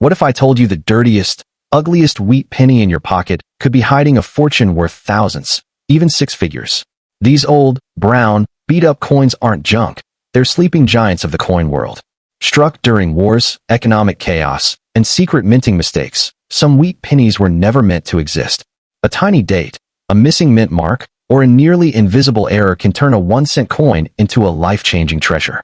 What if I told you the dirtiest, ugliest wheat penny in your pocket could be hiding a fortune worth thousands, even six figures? These old, brown, beat-up coins aren't junk. They're sleeping giants of the coin world. Struck during wars, economic chaos, and secret minting mistakes, some wheat pennies were never meant to exist. A tiny date, a missing mint mark, or a nearly invisible error can turn a 1-cent coin into a life-changing treasure.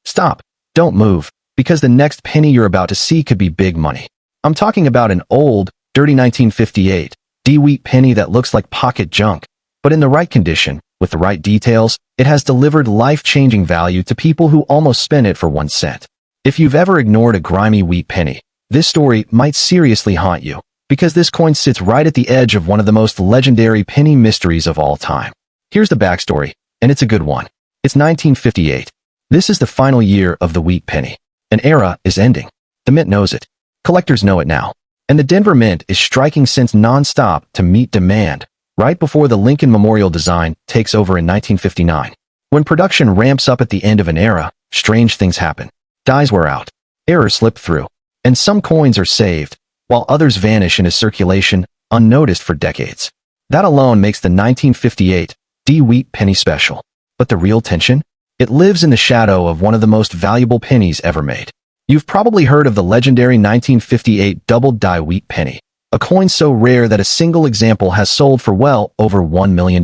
Stop. Don't move, because the next penny you're about to see could be big money. I'm talking about an old, dirty 1958 wheat penny that looks like pocket junk, but in the right condition, with the right details, it has delivered life-changing value to people who almost spent it for 1 cent. If you've ever ignored a grimy wheat penny, this story might seriously haunt you, because this coin sits right at the edge of one of the most legendary penny mysteries of all time. Here's the backstory, and it's a good one. It's 1958. This is the final year of the wheat penny. An era is ending. The mint knows it. Collectors know it now. And the Denver Mint is striking cents non-stop to meet demand, right before the Lincoln Memorial design takes over in 1959. When production ramps up at the end of an era, strange things happen. Dies wear out. Errors slip through. And some coins are saved, while others vanish into circulation, unnoticed for decades. That alone makes the 1958 wheat penny special. But the real tension? It lives in the shadow of one of the most valuable pennies ever made. You've probably heard of the legendary 1958 double-die wheat penny, a coin so rare that a single example has sold for well over $1 million.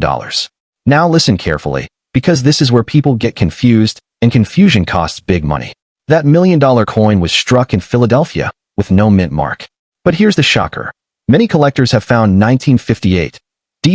Now listen carefully, because this is where people get confused, and confusion costs big money. That $1 million coin was struck in Philadelphia, with no mint mark. But here's the shocker. Many collectors have found 1958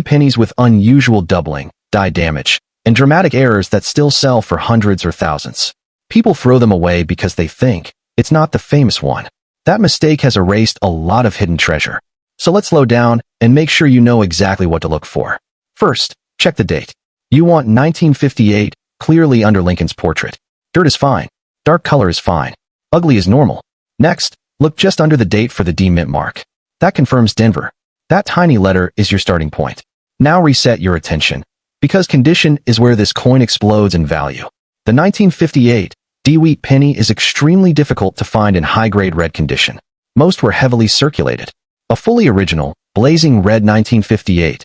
pennies with unusual doubling, die damage, and dramatic errors that still sell for hundreds or thousands. People throw them away because they think it's not the famous one. That mistake has erased a lot of hidden treasure. So let's slow down and make sure you know exactly what to look for. First, check the date. You want 1958 clearly under Lincoln's portrait. Dirt is fine. Dark color is fine. Ugly is normal. Next, look just under the date for the D mint mark. That confirms Denver. That tiny letter is your starting point. Now reset your attention, because condition is where this coin explodes in value. The 1958 wheat penny is extremely difficult to find in high-grade red condition. Most were heavily circulated. A fully original, blazing red 1958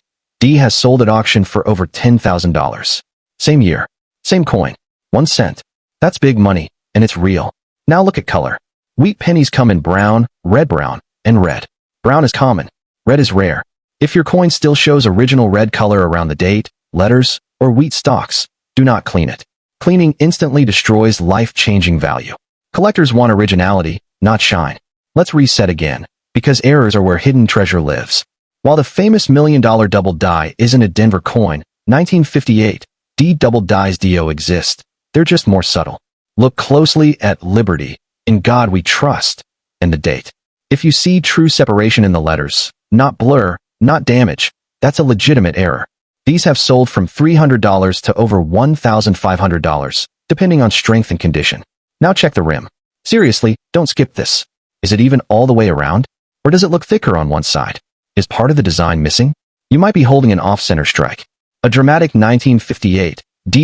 has sold at auction for over $10,000. Same year, same coin, 1 cent. That's big money, and it's real. Now look at color. Wheat pennies come in brown, red-brown, and red. Brown is common. Red is rare. If your coin still shows original red color around the date, letters, or wheat stalks, do not clean it. Cleaning instantly destroys life-changing value. Collectors want originality, not shine. Let's reset again, because errors are where hidden treasure lives. While the famous $1 million double die isn't a Denver coin, 1958 double dies exist. They're just more subtle. Look closely at Liberty, In God We Trust, and the date. If you see true separation in the letters, not blur, not damage, that's a legitimate error. These have sold from $300 to over $1,500, depending on strength and condition. Now check the rim. Seriously, don't skip this. Is it even all the way around? Or does it look thicker on one side? Is part of the design missing? You might be holding an off-center strike. A dramatic 1958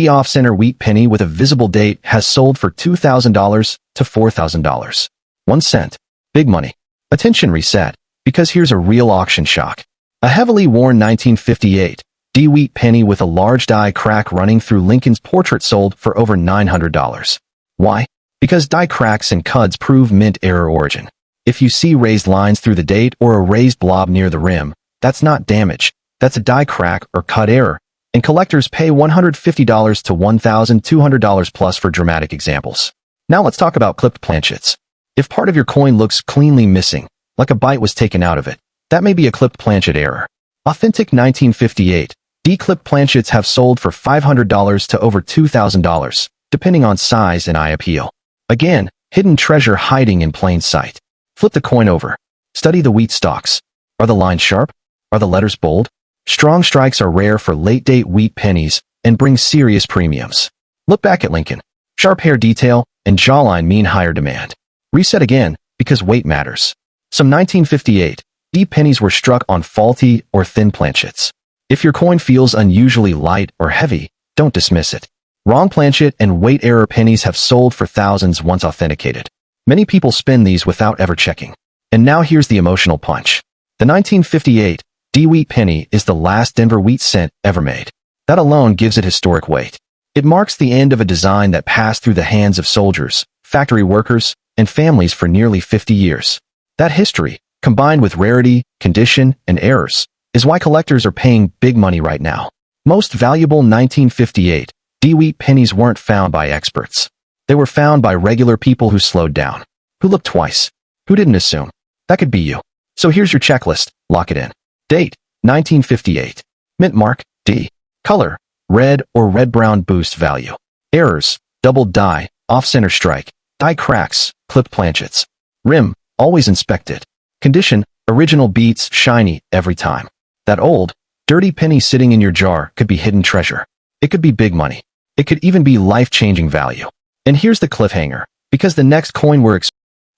off-center wheat penny with a visible date has sold for $2,000 to $4,000. 1 cent. Big money. Attention reset, because here's a real auction shock. A heavily worn 1958 wheat penny with a large die crack running through Lincoln's portrait sold for over $900. Why? Because die cracks and cuds prove mint error origin. If you see raised lines through the date or a raised blob near the rim, that's not damage. That's a die crack or cut error, and collectors pay $150 to $1,200 plus for dramatic examples. Now let's talk about clipped planchets. If part of your coin looks cleanly missing, like a bite was taken out of it, that may be a clipped planchet error. Authentic 1958 clipped planchets have sold for $500 to over $2,000, depending on size and eye appeal. Again, hidden treasure hiding in plain sight. Flip the coin over. Study the wheat stalks. Are the lines sharp? Are the letters bold? Strong strikes are rare for late-date wheat pennies and bring serious premiums. Look back at Lincoln. Sharp hair detail and jawline mean higher demand. Reset again, because weight matters. Some 1958 pennies were struck on faulty or thin planchets. If your coin feels unusually light or heavy, don't dismiss it. Wrong planchet and weight error pennies have sold for thousands once authenticated. Many people spin these without ever checking. And now here's the emotional punch. The 1958 D Wheat Penny is the last Denver wheat cent ever made. That alone gives it historic weight. It marks the end of a design that passed through the hands of soldiers, factory workers, and families for nearly 50 years. That history, combined with rarity, condition, and errors, is why collectors are paying big money right now. Most valuable 1958 D Wheat pennies weren't found by experts. They were found by regular people who slowed down, who looked twice, who didn't assume. That could be you. So here's your checklist. Lock it in. Date, 1958. Mint mark, D. Color, red or red-brown boost value. Errors, double die, off-center strike, die cracks, clipped planchets. Rim, always inspected. Condition, original beats, shiny, every time. That old, dirty penny sitting in your jar could be hidden treasure. It could be big money. It could even be life-changing value. And here's the cliffhanger. Because the next coin we're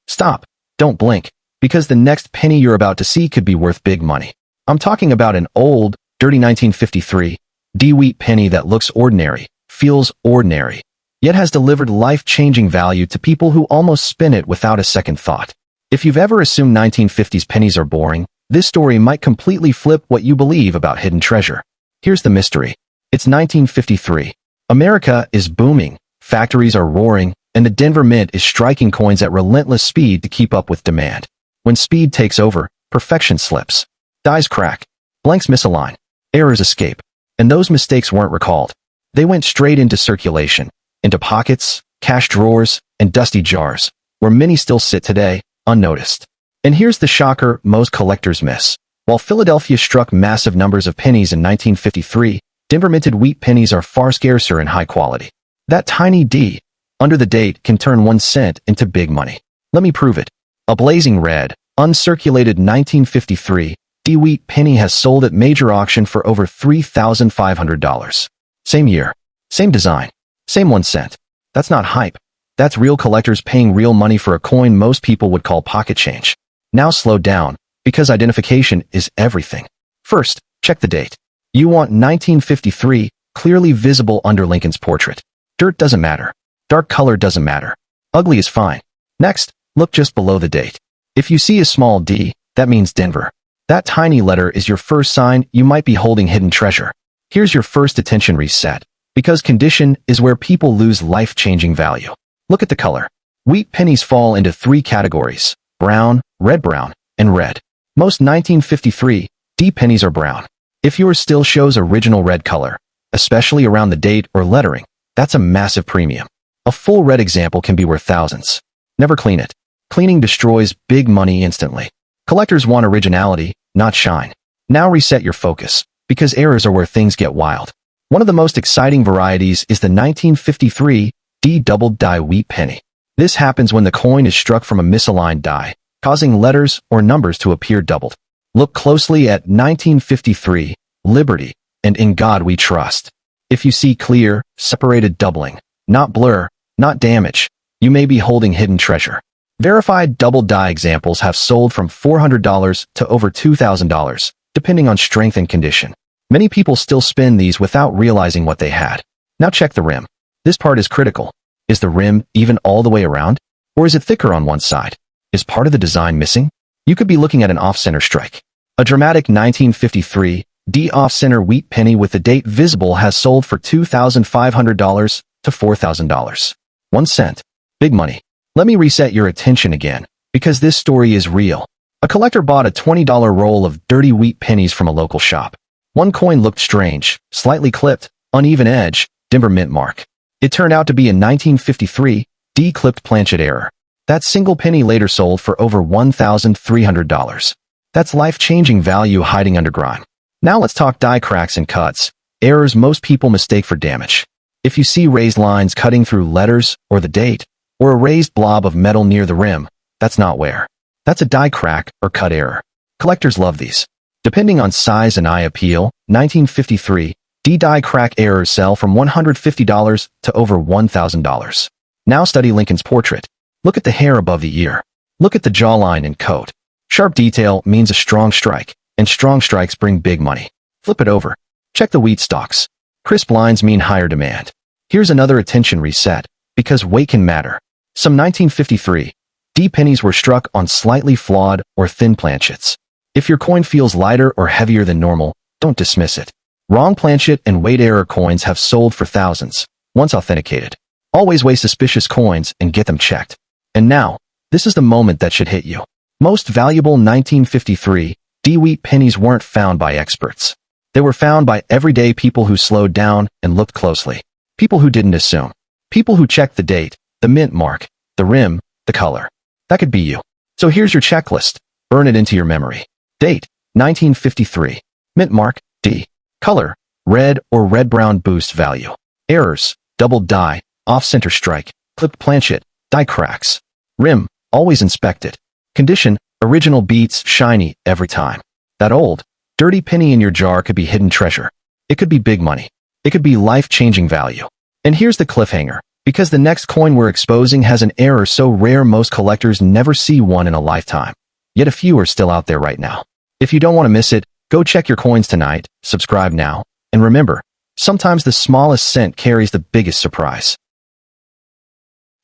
Stop. Don't blink. Because the next penny you're about to see could be worth big money. I'm talking about an old, dirty 1953 D Wheat penny that looks ordinary, feels ordinary, yet has delivered life-changing value to people who almost spin it without a second thought. If you've ever assumed 1950s pennies are boring, this story might completely flip what you believe about hidden treasure. Here's the mystery. It's 1953. America is booming, factories are roaring, and the Denver Mint is striking coins at relentless speed to keep up with demand. When speed takes over, perfection slips. Dies crack. Blanks misalign. Errors escape. And those mistakes weren't recalled. They went straight into circulation, into pockets, cash drawers, and dusty jars, where many still sit today, unnoticed. And here's the shocker most collectors miss. While Philadelphia struck massive numbers of pennies in 1953, Denver minted wheat pennies are far scarcer and high quality. That tiny D, under the date, can turn 1 cent into big money. Let me prove it. A blazing red, uncirculated 1953 D Wheat penny has sold at major auction for over $3,500. Same year, same design, same 1 cent. That's not hype. That's real collectors paying real money for a coin most people would call pocket change. Now slow down, because identification is everything. First, check the date. You want 1953, clearly visible under Lincoln's portrait. Dirt doesn't matter. Dark color doesn't matter. Ugly is fine. Next, look just below the date. If you see a small D, that means Denver. That tiny letter is your first sign you might be holding hidden treasure. Here's your first attention reset, because condition is where people lose life-changing value. Look at the color. Wheat pennies fall into 3 categories: brown, red-brown, and red. Most 1953 D pennies are brown. If yours still shows original red color, especially around the date or lettering, that's a massive premium. A full red example can be worth thousands. Never clean it. Cleaning destroys big money instantly. Collectors want originality, not shine. Now reset your focus, because errors are where things get wild. One of the most exciting varieties is the 1953 D doubled die wheat penny. This happens when the coin is struck from a misaligned die, causing letters or numbers to appear doubled. Look closely at 1953 Liberty and In God We Trust. If you see clear, separated doubling, not blur, not damage, you may be holding hidden treasure. Verified double die examples have sold from $400 to over $2,000, depending on strength and condition. Many people still spin these without realizing what they had. Now check the rim. This part is critical. Is the rim even all the way around? Or is it thicker on one side? Is part of the design missing? You could be looking at an off-center strike. A dramatic 1953 D off-center wheat penny with the date visible has sold for $2,500 to $4,000. 1 cent. Big money. Let me reset your attention again, because this story is real. A collector bought a $20 roll of dirty wheat pennies from a local shop. One coin looked strange, slightly clipped, uneven edge, Denver Mint mark. It turned out to be a 1953 D clipped planchet error. That single penny later sold for over $1,300. That's life-changing value hiding under grime. Now let's talk die cracks and cuts, errors most people mistake for damage. If you see raised lines cutting through letters or the date, or a raised blob of metal near the rim, that's not wear. That's a die crack or cut error. Collectors love these. Depending on size and eye appeal, 1953 D die crack errors sell from $150 to over $1,000. Now study Lincoln's portrait. Look at the hair above the ear. Look at the jawline and coat. Sharp detail means a strong strike, and strong strikes bring big money. Flip it over. Check the wheat stalks. Crisp lines mean higher demand. Here's another attention reset, because weight can matter. Some 1953 D pennies were struck on slightly flawed or thin planchets. If your coin feels lighter or heavier than normal, don't dismiss it. Wrong planchet and weight error coins have sold for thousands, once authenticated. Always weigh suspicious coins and get them checked. And now, this is the moment that should hit you. Most valuable 1953 D wheat pennies weren't found by experts. They were found by everyday people who slowed down and looked closely. People who didn't assume. People who checked the date, the mint mark, the rim, the color. That could be you. So here's your checklist. Burn it into your memory. Date, 1953. Mint mark, D. Color, red or red-brown boost value. Errors, double die, off-center strike, clipped planchet, die cracks. Rim, always inspect it. Condition, original beats shiny every time. That old, dirty penny in your jar could be hidden treasure. It could be big money. It could be life-changing value. And here's the cliffhanger. Because the next coin we're exposing has an error so rare most collectors never see one in a lifetime. Yet a few are still out there right now. If you don't want to miss it, go check your coins tonight, subscribe now, and remember, sometimes the smallest cent carries the biggest surprise.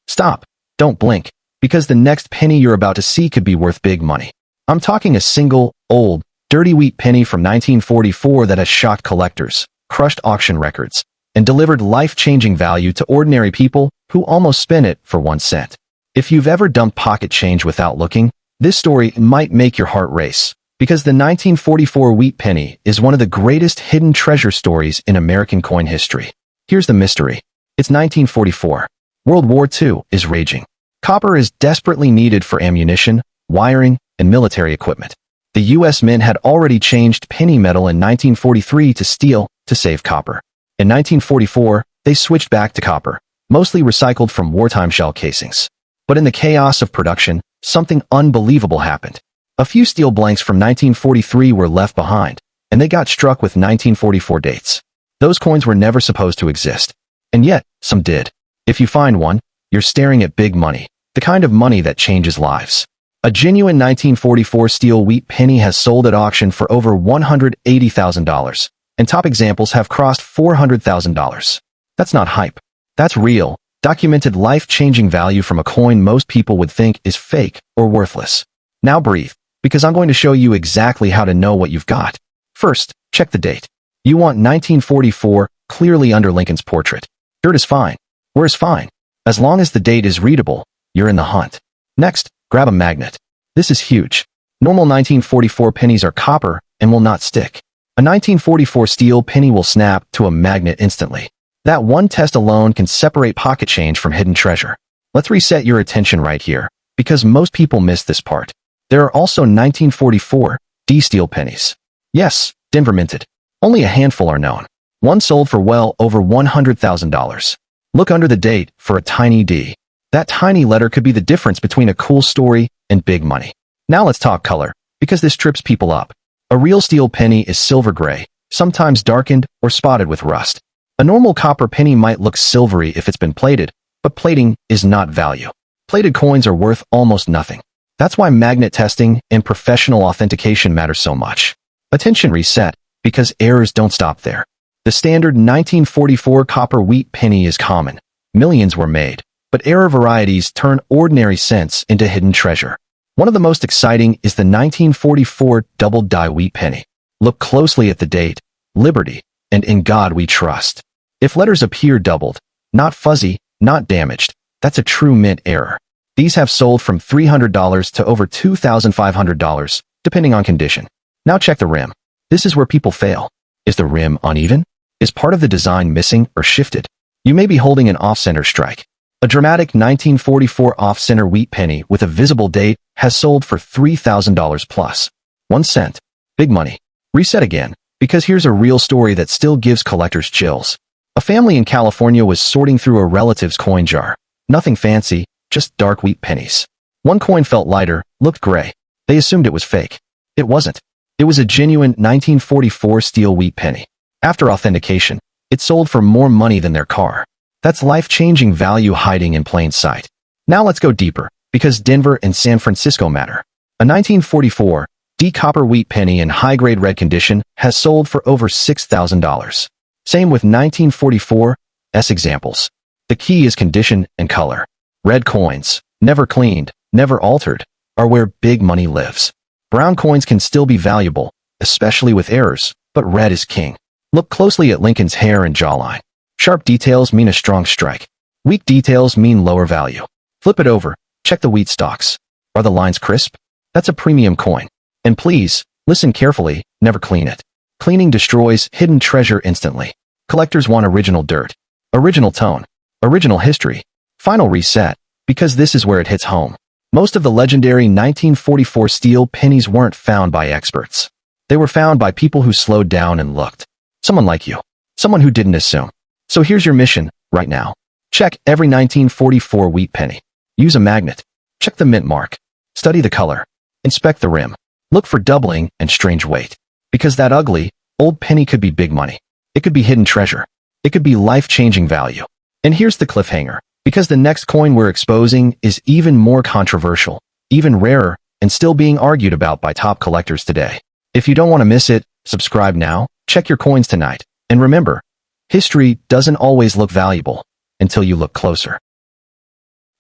Stop. Don't blink, because the next penny you're about to see could be worth big money. I'm talking a single, old, dirty wheat penny from 1944 that has shocked collectors, crushed auction records, and delivered life-changing value to ordinary people who almost spent it for 1 cent. If you've ever dumped pocket change without looking, this story might make your heart race, because the 1944 wheat penny is one of the greatest hidden treasure stories in American coin history. Here's the mystery. It's 1944. World War II is raging. Copper is desperately needed for ammunition, wiring, and military equipment. The U.S. Mint had already changed penny metal in 1943 to steel to save copper. In 1944, they switched back to copper, mostly recycled from wartime shell casings. But in the chaos of production, something unbelievable happened. A few steel blanks from 1943 were left behind, and they got struck with 1944 dates. Those coins were never supposed to exist. And yet, some did. If you find one, you're staring at big money, the kind of money that changes lives. A genuine 1944 steel wheat penny has sold at auction for over $180,000. And top examples have crossed $400,000. That's not hype. That's real, documented life-changing value from a coin most people would think is fake or worthless. Now breathe, because I'm going to show you exactly how to know what you've got. First, check the date. You want 1944 clearly under Lincoln's portrait. Dirt is fine. Where's fine? As long as the date is readable, you're in the hunt. Next, grab a magnet. This is huge. Normal 1944 pennies are copper and will not stick. A 1944 steel penny will snap to a magnet instantly. That one test alone can separate pocket change from hidden treasure. Let's reset your attention right here, because most people miss this part. There are also 1944 D steel pennies. Yes, Denver minted. Only a handful are known. One sold for well over $100,000. Look under the date for a tiny D. That tiny letter could be the difference between a cool story and big money. Now let's talk color, because this trips people up. A real steel penny is silver gray, sometimes darkened or spotted with rust. A normal copper penny might look silvery if it's been plated, but plating is not value. Plated coins are worth almost nothing. That's why magnet testing and professional authentication matter so much. Attention reset, because errors don't stop there. The standard 1944 copper wheat penny is common. Millions were made, but error varieties turn ordinary cents into hidden treasure. One of the most exciting is the 1944 double die wheat penny. Look closely at the date, Liberty, and In God We Trust. If letters appear doubled, not fuzzy, not damaged, that's a true mint error. These have sold from $300 to over $2,500, depending on condition. Now check the rim. This is where people fail. Is the rim uneven? Is part of the design missing or shifted? You may be holding an off-center strike. A dramatic 1944 off-center wheat penny with a visible date has sold for $3,000 plus. 1 cent. Big money. Reset again, because here's a real story that still gives collectors chills. A family in California was sorting through a relative's coin jar. Nothing fancy, just dark wheat pennies. One coin felt lighter, looked gray. They assumed it was fake. It wasn't. It was a genuine 1944 steel wheat penny. After authentication, it sold for more money than their car. That's life-changing value hiding in plain sight. Now let's go deeper, because Denver and San Francisco matter. A 1944 D copper wheat penny in high-grade red condition has sold for over $6,000. Same with 1944 S examples. The key is condition and color. Red coins, never cleaned, never altered, are where big money lives. Brown coins can still be valuable, especially with errors, but red is king. Look closely at Lincoln's hair and jawline. Sharp details mean a strong strike. Weak details mean lower value. Flip it over. Check the wheat stalks. Are the lines crisp? That's a premium coin. And please, listen carefully, never clean it. Cleaning destroys hidden treasure instantly. Collectors want original dirt, original tone, original history. Final reset, because this is where it hits home. Most of the legendary 1944 steel pennies weren't found by experts. They were found by people who slowed down and looked. Someone like you. Someone who didn't assume. So here's your mission, right now. Check every 1944 wheat penny. Use a magnet. Check the mint mark. Study the color. Inspect the rim. Look for doubling and strange weight. Because that ugly, old penny could be big money. It could be hidden treasure. It could be life-changing value. And here's the cliffhanger. Because the next coin we're exposing is even more controversial, even rarer, and still being argued about by top collectors today. If you don't want to miss it, subscribe now, check your coins tonight, and remember, history doesn't always look valuable until you look closer.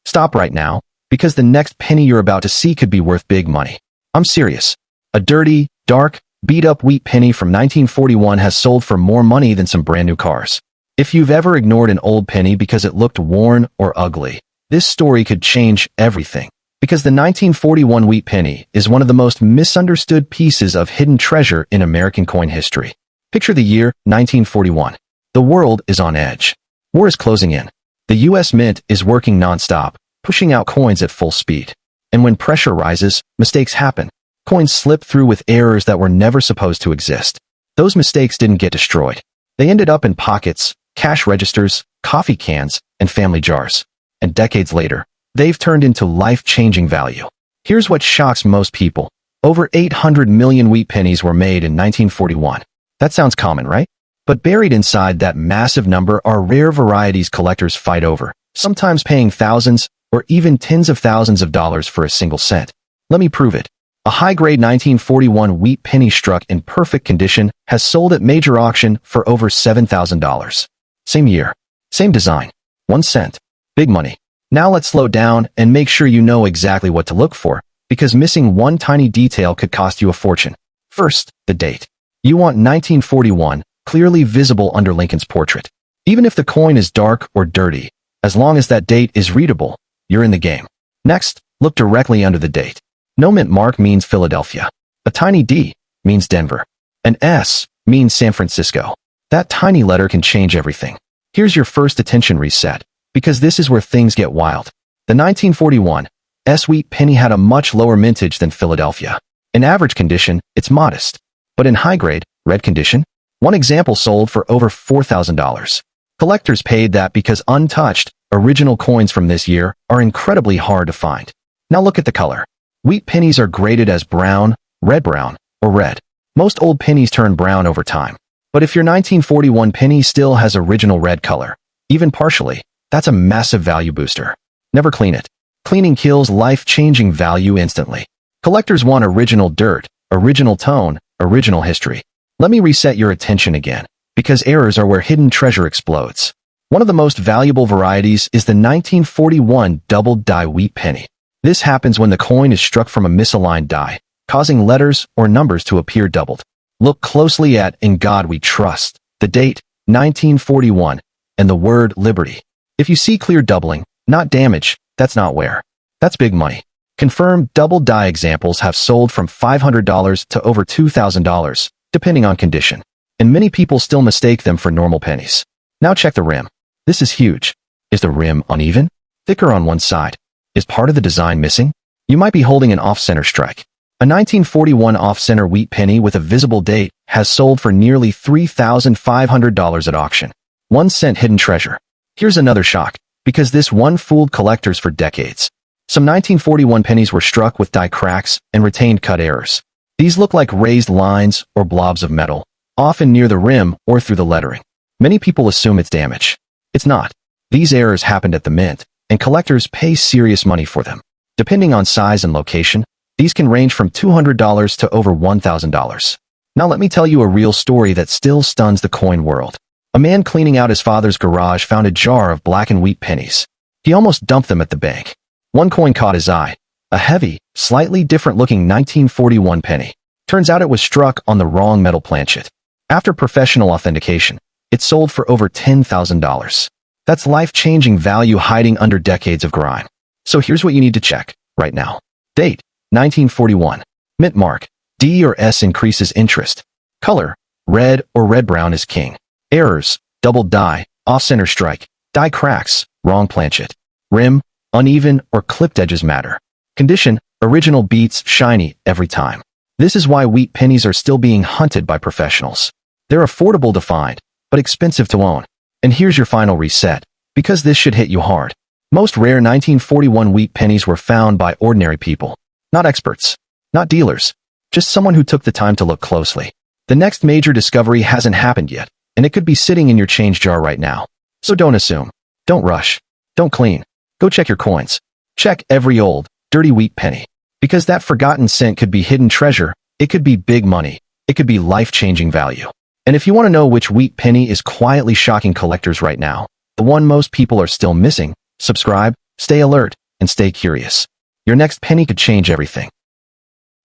Stop right now, because the next penny you're about to see could be worth big money. I'm serious. A dirty, dark, beat-up wheat penny from 1941 has sold for more money than some brand new cars. If you've ever ignored an old penny because it looked worn or ugly, this story could change everything. Because the 1941 wheat penny is one of the most misunderstood pieces of hidden treasure in American coin history. Picture the year 1941. The world is on edge. War is closing in. The U.S. Mint is working nonstop, pushing out coins at full speed. And when pressure rises, mistakes happen. Coins slip through with errors that were never supposed to exist. Those mistakes didn't get destroyed. They ended up in pockets, cash registers, coffee cans, and family jars. And decades later, they've turned into life-changing value. Here's what shocks most people. Over 800 million wheat pennies were made in 1941. That sounds common, right? But buried inside that massive number are rare varieties collectors fight over, sometimes paying thousands or even tens of thousands of dollars for a single cent. Let me prove it. A high-grade 1941 wheat penny struck in perfect condition has sold at major auction for over $7,000. Same year, same design, 1 cent. Big money. Now let's slow down and make sure you know exactly what to look for, because missing one tiny detail could cost you a fortune. First, the date. You want 1941 clearly visible under Lincoln's portrait. Even if the coin is dark or dirty, as long as that date is readable, you're in the game. Next, look directly under the date. No mint mark means Philadelphia. A tiny D means Denver. An S means San Francisco. That tiny letter can change everything. Here's your first attention reset, because this is where things get wild. The 1941 S wheat penny had a much lower mintage than Philadelphia. In average condition, it's modest. But in high-grade, red condition, one example sold for over $4,000. Collectors paid that because untouched, original coins from this year are incredibly hard to find. Now look at the color. Wheat pennies are graded as brown, red-brown, or red. Most old pennies turn brown over time. But if your 1941 penny still has original red color, even partially, that's a massive value booster. Never clean it. Cleaning kills life-changing value instantly. Collectors want original dirt, original tone, original history. Let me reset your attention again, because errors are where hidden treasure explodes. One of the most valuable varieties is the 1941 doubled die wheat penny. This happens when the coin is struck from a misaligned die, causing letters or numbers to appear doubled. Look closely at "In God We Trust," the date, 1941, and the word liberty. If you see clear doubling, not damage, that's not wear. That's big money. Confirmed double die examples have sold from $500 to over $2,000, depending on condition. And many people still mistake them for normal pennies. Now check the rim. This is huge. Is the rim uneven? Thicker on one side? Is part of the design missing? You might be holding an off-center strike. A 1941 off-center wheat penny with a visible date has sold for nearly $3,500 at auction. 1 cent hidden treasure. Here's another shock, because this one fooled collectors for decades. Some 1941 pennies were struck with die cracks and retained cut errors. These look like raised lines or blobs of metal, often near the rim or through the lettering. Many people assume it's damage. It's not. These errors happened at the mint, and collectors pay serious money for them. Depending on size and location, these can range from $200 to over $1,000. Now let me tell you a real story that still stuns the coin world. A man cleaning out his father's garage found a jar of blackened wheat pennies. He almost dumped them at the bank. One coin caught his eye. A heavy, slightly different-looking 1941 penny. Turns out it was struck on the wrong metal planchet. After professional authentication, it sold for over $10,000. That's life-changing value hiding under decades of grime. So here's what you need to check right now. Date, 1941. Mint mark, D or S increases interest. Color, red or red-brown is king. Errors, double die, off-center strike, die cracks, wrong planchet. Rim, uneven or clipped edges matter. Condition, original beats shiny every time. This is why wheat pennies are still being hunted by professionals. They're affordable to find, but expensive to own. And here's your final reset, because this should hit you hard. Most rare 1941 wheat pennies were found by ordinary people. Not experts. Not dealers. Just someone who took the time to look closely. The next major discovery hasn't happened yet, and it could be sitting in your change jar right now. So don't assume. Don't rush. Don't clean. Go check your coins. Check every old, dirty wheat penny. Because that forgotten cent could be hidden treasure, it could be big money, it could be life-changing value. And if you want to know which wheat penny is quietly shocking collectors right now, the one most people are still missing, subscribe, stay alert, and stay curious. Your next penny could change everything.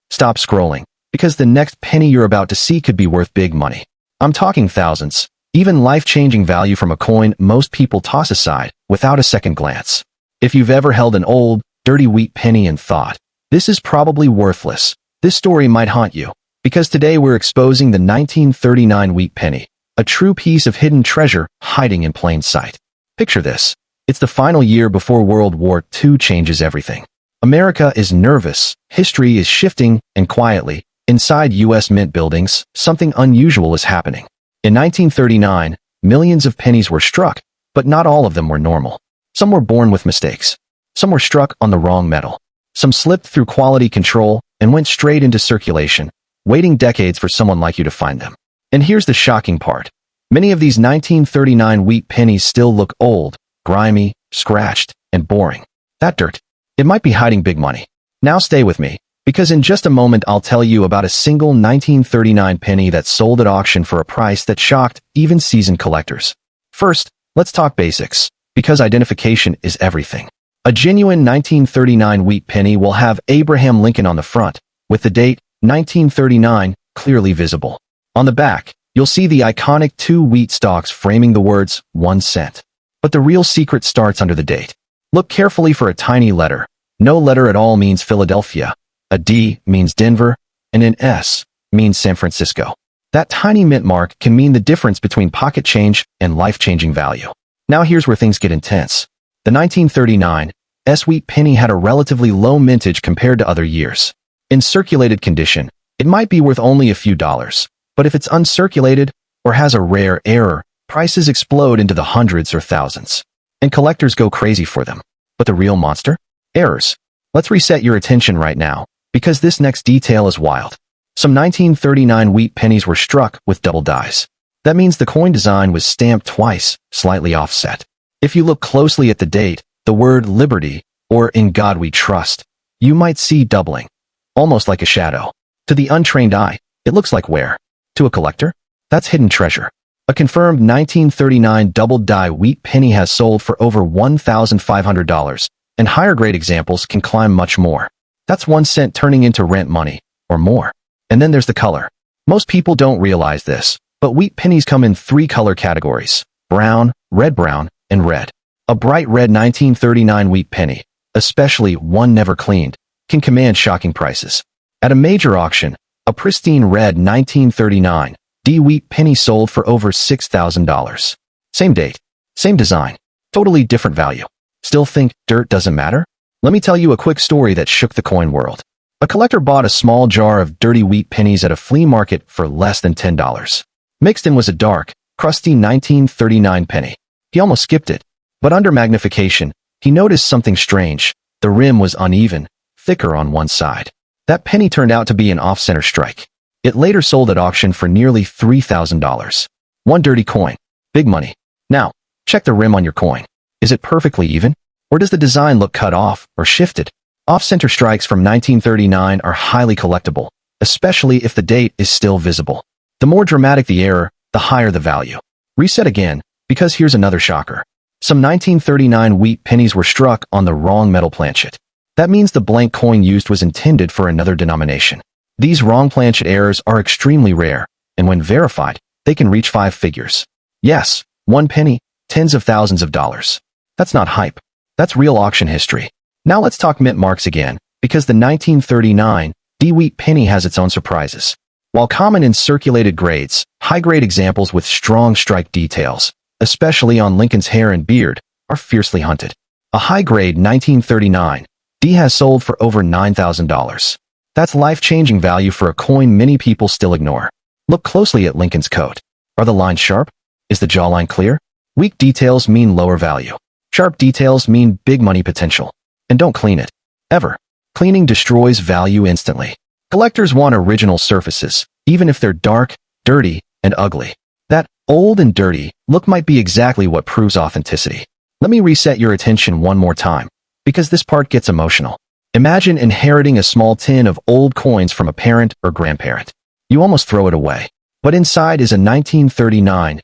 Stop scrolling, because the next penny you're about to see could be worth big money. I'm talking thousands, even life-changing value from a coin most people toss aside without a second glance. If you've ever held an old, dirty wheat penny and thought, this is probably worthless, this story might haunt you, because today we're exposing the 1939 wheat penny, a true piece of hidden treasure hiding in plain sight. Picture this. It's the final year before World War II changes everything. America is nervous, history is shifting, and quietly, inside U.S. Mint buildings, something unusual is happening. In 1939, millions of pennies were struck, but not all of them were normal. Some were born with mistakes. Some were struck on the wrong metal. Some slipped through quality control and went straight into circulation, waiting decades for someone like you to find them. And here's the shocking part. Many of these 1939 wheat pennies still look old, grimy, scratched, and boring. That dirt, it might be hiding big money. Now stay with me, because in just a moment I'll tell you about a single 1939 penny that sold at auction for a price that shocked even seasoned collectors. First, let's talk basics, because identification is everything. A genuine 1939 wheat penny will have Abraham Lincoln on the front, with the date, 1939, clearly visible. On the back, you'll see the iconic 2 wheat stalks framing the words, 1 cent. But the real secret starts under the date. Look carefully for a tiny letter. No letter at all means Philadelphia. A D means Denver, and an S means San Francisco. That tiny mint mark can mean the difference between pocket change and life-changing value. Now here's where things get intense. The 1939 S wheat penny had a relatively low mintage compared to other years. In circulated condition, it might be worth only a few dollars, but if it's uncirculated or has a rare error, prices explode into the hundreds or thousands. And collectors go crazy for them. But the real monster? Errors. Let's reset your attention right now, because this next detail is wild. Some 1939 wheat pennies were struck with double dies. That means the coin design was stamped twice, slightly offset. If you look closely at the date, the word Liberty, or In God We Trust, you might see doubling, almost like a shadow. To the untrained eye, it looks like wear. To a collector, that's hidden treasure. A confirmed 1939 double-die wheat penny has sold for over $1,500, and higher-grade examples can climb much more. That's 1 cent turning into rent money, or more. And then there's the color. Most people don't realize this, but wheat pennies come in 3 color categories: brown, red-brown, and red. A bright red 1939 wheat penny, especially one never cleaned, can command shocking prices. At a major auction, a pristine red 1939 D wheat penny sold for over $6,000. Same date, same design, totally different value. Still think dirt doesn't matter? Let me tell you a quick story that shook the coin world. A collector bought a small jar of dirty wheat pennies at a flea market for less than $10. Mixed in was a dark, crusty 1939 penny. He almost skipped it. But under magnification, he noticed something strange. The rim was uneven, thicker on one side. That penny turned out to be an off-center strike. It later sold at auction for nearly $3,000. One dirty coin. Big money. Now, check the rim on your coin. Is it perfectly even? Or does the design look cut off or shifted? Off-center strikes from 1939 are highly collectible, especially if the date is still visible. The more dramatic the error, the higher the value. Reset again, because here's another shocker. Some 1939 wheat pennies were struck on the wrong metal planchet. That means the blank coin used was intended for another denomination. These wrong planchet errors are extremely rare, and when verified, they can reach 5 figures. Yes, 1 penny, tens of thousands of dollars. That's not hype. That's real auction history. Now let's talk mint marks again, because the 1939 VDB Wheat Penny has its own surprises. While common in circulated grades, high-grade examples with strong strike details, especially on Lincoln's hair and beard, are fiercely hunted. A high-grade 1939 D has sold for over $9,000. That's life-changing value for a coin many people still ignore. Look closely at Lincoln's coat. Are the lines sharp? Is the jawline clear? Weak details mean lower value. Sharp details mean big money potential. And don't clean it. Ever. Cleaning destroys value instantly. Collectors want original surfaces, even if they're dark, dirty, and ugly. That old and dirty look might be exactly what proves authenticity. Let me reset your attention one more time, because this part gets emotional. Imagine inheriting a small tin of old coins from a parent or grandparent. You almost throw it away. But inside is a 1939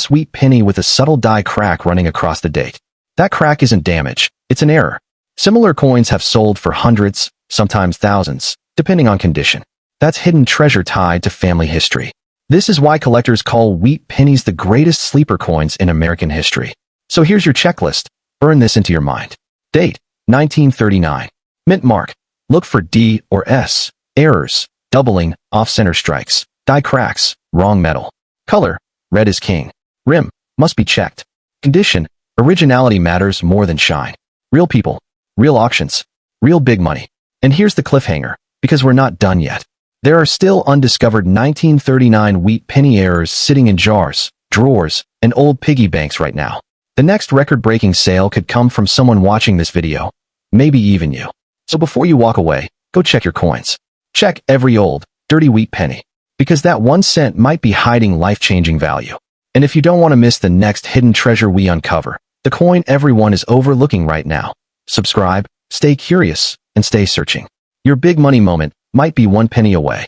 wheat penny with a subtle die crack running across the date. That crack isn't damage, it's an error. Similar coins have sold for hundreds, sometimes thousands, depending on condition. That's hidden treasure tied to family history. This is why collectors call wheat pennies the greatest sleeper coins in American history. So here's your checklist. Burn this into your mind. Date, 1939. Mint mark. Look for D or S. Errors, doubling, off-center strikes, die cracks, wrong metal. Color, red is king. Rim, must be checked. Condition, originality matters more than shine. Real people, real auctions, real big money. And here's the cliffhanger, because we're not done yet. There are still undiscovered 1939 wheat penny errors sitting in jars, drawers, and old piggy banks right now. The next record-breaking sale could come from someone watching this video, maybe even you. So before you walk away, go check your coins. Check every old, dirty wheat penny, because that 1 cent might be hiding life-changing value. And if you don't want to miss the next hidden treasure we uncover, the coin everyone is overlooking right now, subscribe, stay curious, and stay searching. Your big money moment might be 1 penny away.